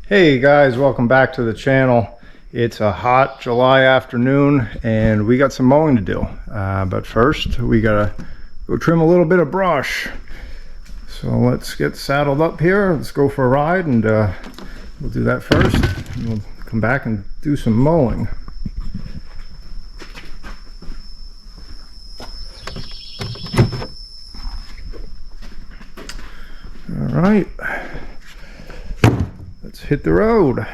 Hey guys, welcome back to the channel. It's a hot July afternoon and we got some mowing to do, but first we gotta go trim a little bit of brush. So let's get saddled up here, let's go for a ride, and we'll do that first and we'll come back and do some mowing. All right, let's hit the road.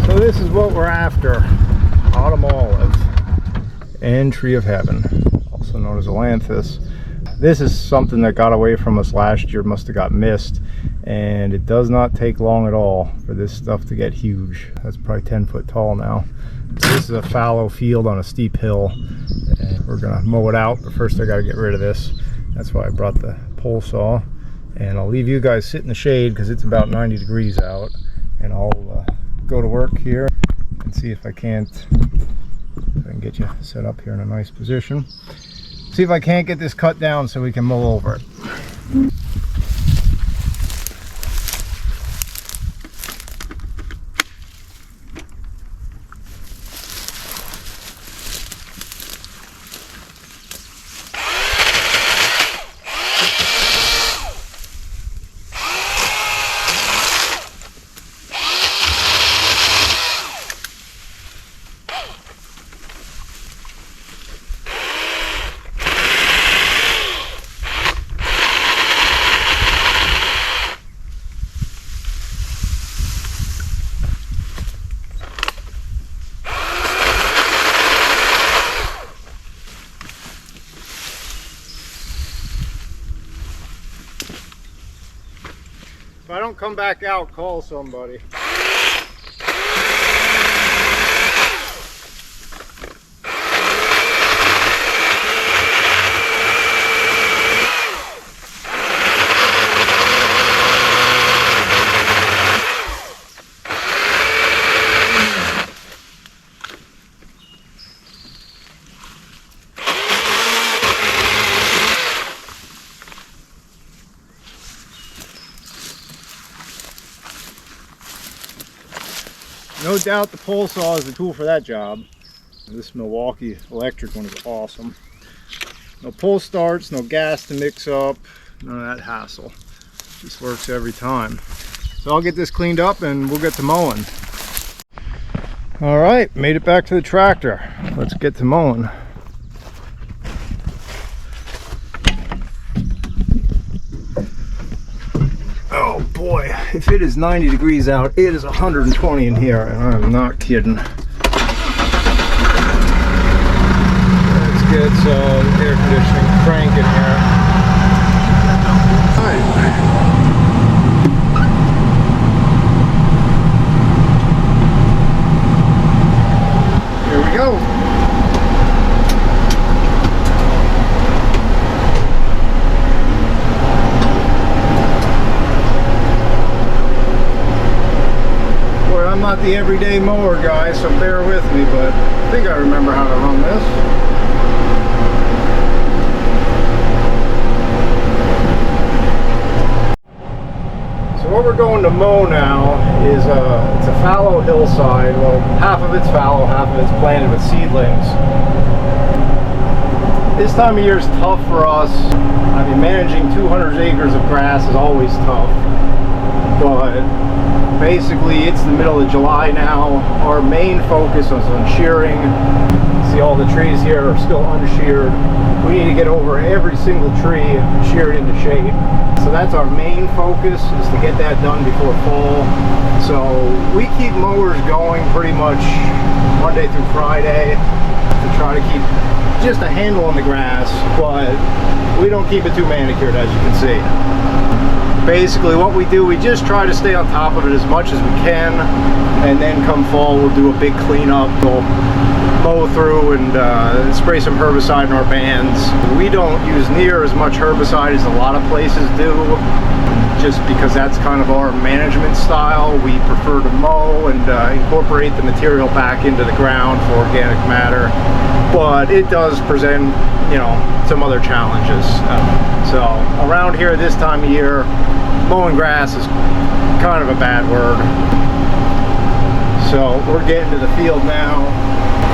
So this is what we're after: autumn olive and tree of heaven, also known as Ailanthus. This is something that got away from us last year, must have got missed, and it does not take long at all for this stuff to get huge. That's probably 10 foot tall now. This is a fallow field on a steep hill and we're gonna mow it out, but first I got to get rid of this. That's why I brought the pole saw, and I'll leave you guys sit in the shade because it's about 90 degrees out, and I'll go to work here and see if I can get you set up here in a nice position. See if I can't get this cut down so we can mow over it. If I don't come back out, call somebody. No doubt the pole saw is the tool for that job. This Milwaukee electric one is awesome. No pull starts, no gas to mix up, none of that hassle. This works every time. So I'll get this cleaned up and we'll get to mowing. All right, made it back to the tractor. Let's get to mowing. Oh boy, if it is 90 degrees out, it is 120 in here, and I'm not kidding. Let's get some air conditioning cranking here. All right. Here we go. I'm not the everyday mower guy, so bear with me, but I think I remember how to run this. So what we're going to mow now is it's a fallow hillside. Well, half of it's fallow, half of it's planted with seedlings. This time of year is tough for us. I mean, managing 200 acres of grass is always tough, but basically it's the middle of July now. Our main focus is on shearing. See, all the trees here are still unsheared. We need to get over every single tree and shear it into shape. So that's our main focus, is to get that done before fall. So we keep mowers going pretty much Monday through Friday to try to keep just a handle on the grass, but we don't keep it too manicured, as you can see. Basically what we do, we just try to stay on top of it as much as we can, and then come fall we'll do a big cleanup. We'll mow through and spray some herbicide in our bands. We don't use near as much herbicide as a lot of places do, just because that's kind of our management style. We prefer to mow and incorporate the material back into the ground for organic matter, but it does present, you know, some other challenges. So around here this time of year, mowing grass is kind of a bad word. So we're getting to the field now.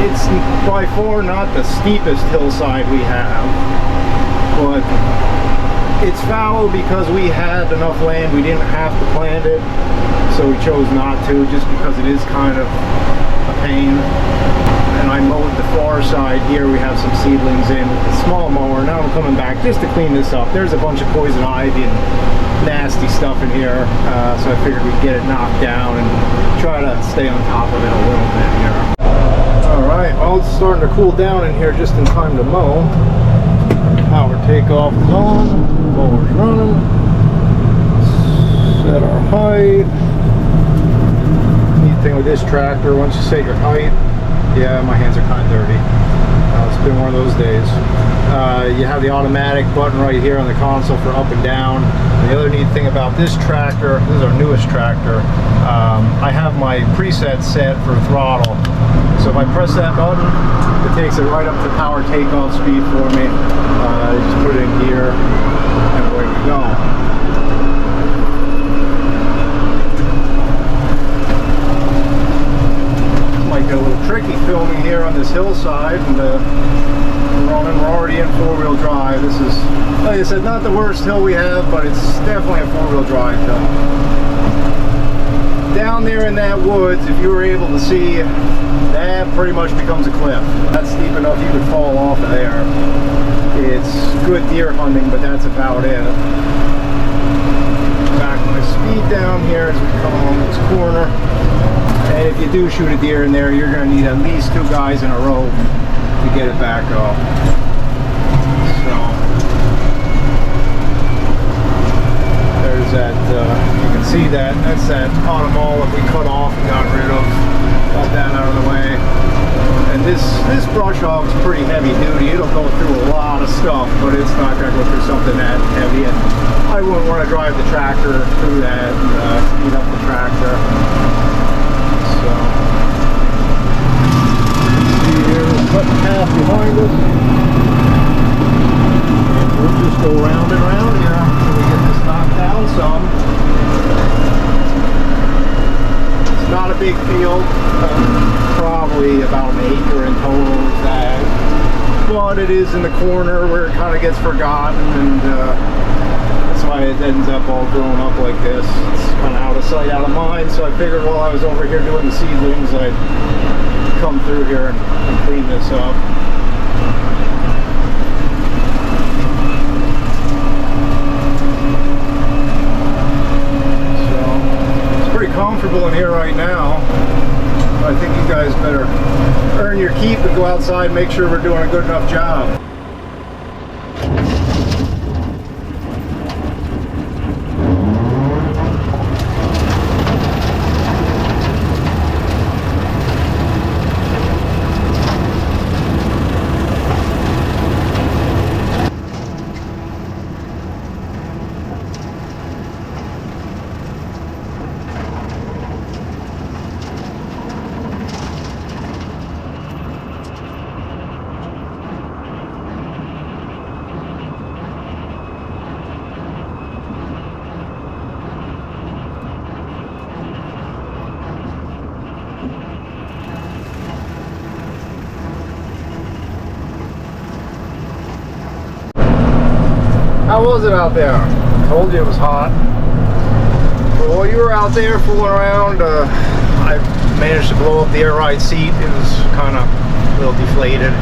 It's by far not the steepest hillside we have, but it's fallow because we had enough land. We didn't have to plant it, so we chose not to, just because it is kind of a pain. And I mowed the far side here. We have some seedlings in with the small mower. Now I'm coming back just to clean this up. There's a bunch of poison ivy and nasty stuff in here, so I figured we'd get it knocked down and try to stay on top of it a little bit here. Alright, well, it's starting to cool down in here just in time to mow. Power takeoff is on, mower's running. Set our height. Neat thing with this tractor, once you set your height, yeah, my hands are kind of dirty. It's been one of those days. You have the automatic button right here on the console for up and down. And the other neat thing about this tractor, this is our newest tractor, I have my preset set for throttle. So if I press that button, it takes it right up to power takeoff speed for me. Just put it in gear and away we go. Might get a little tricky filming here on this hillside, and we're already in four-wheel drive. This is, like I said, not the worst hill we have, but it's definitely a four-wheel drive hill. Down there in that woods, if you were able to see, that pretty much becomes a cliff. That's steep enough you could fall off of there. It's good deer hunting, but that's about it. Back my speed down here as we come along this corner. And if you do shoot a deer in there, you're going to need at least 2 guys in a row to get it back up. So there's that, you can see that, that's that autumn all that we cut off and got rid of. Got that out of the way. And this brush hog is pretty heavy duty. It'll go through a lot of stuff, but it's not going to go through something that heavy. And I wouldn't want to drive the tractor through that and speed up the tractor. So, see here, we'll cut the path behind us. And we'll just go round and round here until we get this knocked down some. It's not a big field, probably about an acre in total is that. But it is in the corner where it kind of gets forgotten, and that's why it ends up all grown up like this. It's kind of out of sight, out of mind, so I figured while I was over here doing the seedlings, I'd come through here and clean this up. So, it's pretty comfortable in here right now. I think you guys better earn your keep and go outside and make sure we're doing a good enough job. How was it out there? I told you it was hot. But while you were out there fooling around, I managed to blow up the air ride seat. It was kind of a little deflated.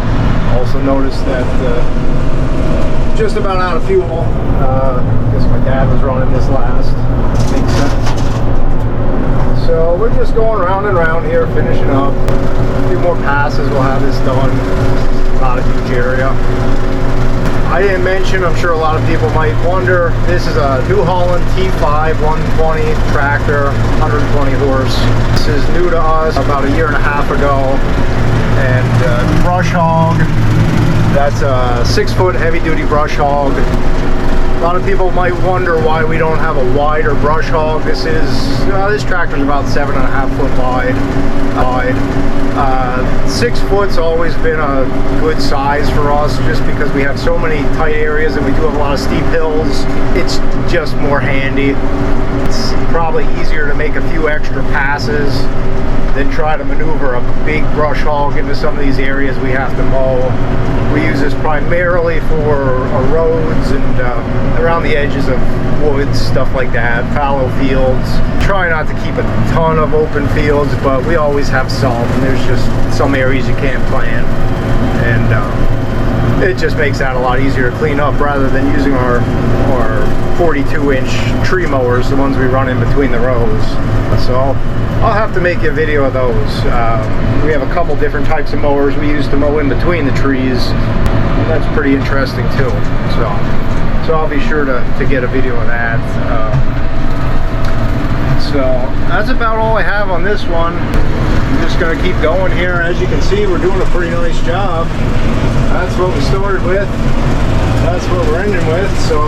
Also noticed that just about out of fuel. I guess my dad was running this last. Makes sense. So we're just going round and round here, finishing up. A few more passes, we'll have this done. Not a huge area. I didn't mention, I'm sure a lot of people might wonder, this is a New Holland T5.120 tractor, 120 horse. This is new to us about 1.5 years ago. And brush hog, that's a 6-foot heavy-duty brush hog. A lot of people might wonder why we don't have a wider brush hog. This tractor's about 7.5 foot wide. 6 foot's always been a good size for us, just because we have so many tight areas and we do have a lot of steep hills. It's just more handy. It's probably easier to make a few extra passes than try to maneuver a big brush hog into some of these areas we have to mow. We use this primarily for roads and around the edges of woods, stuff like that, fallow fields. Try not to keep a ton of open fields, but we always have some. There's just some areas you can't plant, and it just makes that a lot easier to clean up rather than using our 42-inch tree mowers, the ones we run in between the rows. So I'll have to make you a video of those. We have a couple different types of mowers we use to mow in between the trees. That's pretty interesting too. So I'll be sure to get a video of that. So that's about all I have on this one. I'm just going to keep going here. As you can see, we're doing a pretty nice job. That's what we started with. That's what we're ending with. So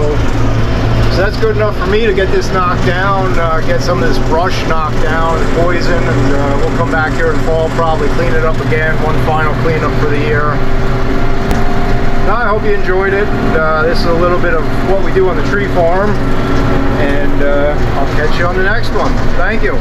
that's good enough for me to get this knocked down, get some of this brush knocked down, poison, and we'll come back here in fall, probably clean it up again, one final cleanup for the year. I hope you enjoyed it. This is a little bit of what we do on the tree farm, and I'll catch you on the next one. Thank you.